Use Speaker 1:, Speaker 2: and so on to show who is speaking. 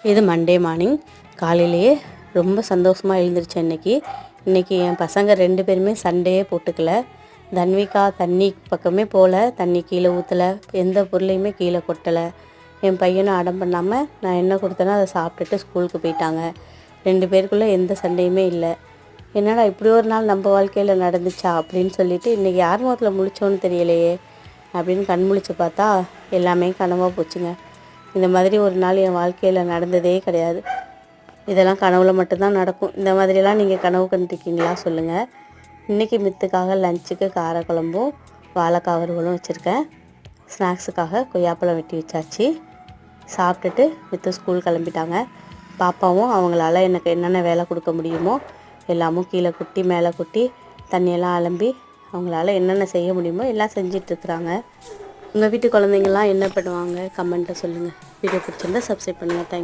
Speaker 1: இது Monday morning. காலையிலேயே ரொம்ப சந்தோஷமாக எழுந்திரிச்சேன். இன்றைக்கி என் பசங்க 2 பேருமே சண்டையே போட்டுக்கல. தன்விகா தண்ணி பக்கமே போகல, தண்ணி கீழே ஊற்றலை, எந்த பொருளையுமே கீழே கொட்டலை. என் பையனும் அடம் பண்ணாமல் நான் என்ன கொடுத்தேனோ அதை சாப்பிட்டுட்டு ஸ்கூலுக்கு போயிட்டாங்க. 2 பேருக்குள்ளே எந்த சண்டையுமே இல்லை. என்னடா இப்படி ஒரு நாள் நம்ம வாழ்க்கையில் நடந்துச்சா அப்படின்னு சொல்லிட்டு இன்றைக்கி யார் முகத்தில் முழிச்சோன்னு தெரியலையே அப்படின்னு கண் முழிச்சு பார்த்தா எல்லாமே கனவாக போச்சுங்க. இந்த மாதிரி ஒரு நாள் என் வாழ்க்கையில் நடந்ததே கிடையாது. இதெல்லாம் கனவுல மட்டும்தான் நடக்கும். இந்த மாதிரிலாம் நீங்கள் கனவு கண்டுருக்கீங்களா சொல்லுங்கள். இன்றைக்கி மித்துக்காக லஞ்சுக்கு காரக்குழம்பும் வாழைக்காய் வறுவலும் வச்சுருக்கேன். ஸ்நாக்ஸுக்காக கொய்யாப்பழம் வெட்டி வச்சாச்சு. சாப்பிட்டுட்டு மித்து ஸ்கூல் கிளம்பிட்டாங்க. பாப்பாவும் அவங்களால எனக்கு என்னென்ன வேலை கொடுக்க முடியுமோ எல்லாமும் கீழே குட்டி மேலே குட்டி தண்ணியெல்லாம் அலம்பி அவங்களால என்னென்ன செய்ய முடியுமோ எல்லாம் செஞ்சிட்ருக்குறாங்க. உங்கள் வீட்டு குழந்தைங்கள்லாம் என்ன பண்ணுவாங்க கமெண்ட்டை சொல்லுங்கள். வீடியோ பிடிச்சிருந்தா சப்ஸ்கிரைப் பண்ணுங்கள். தேங்க்யூ.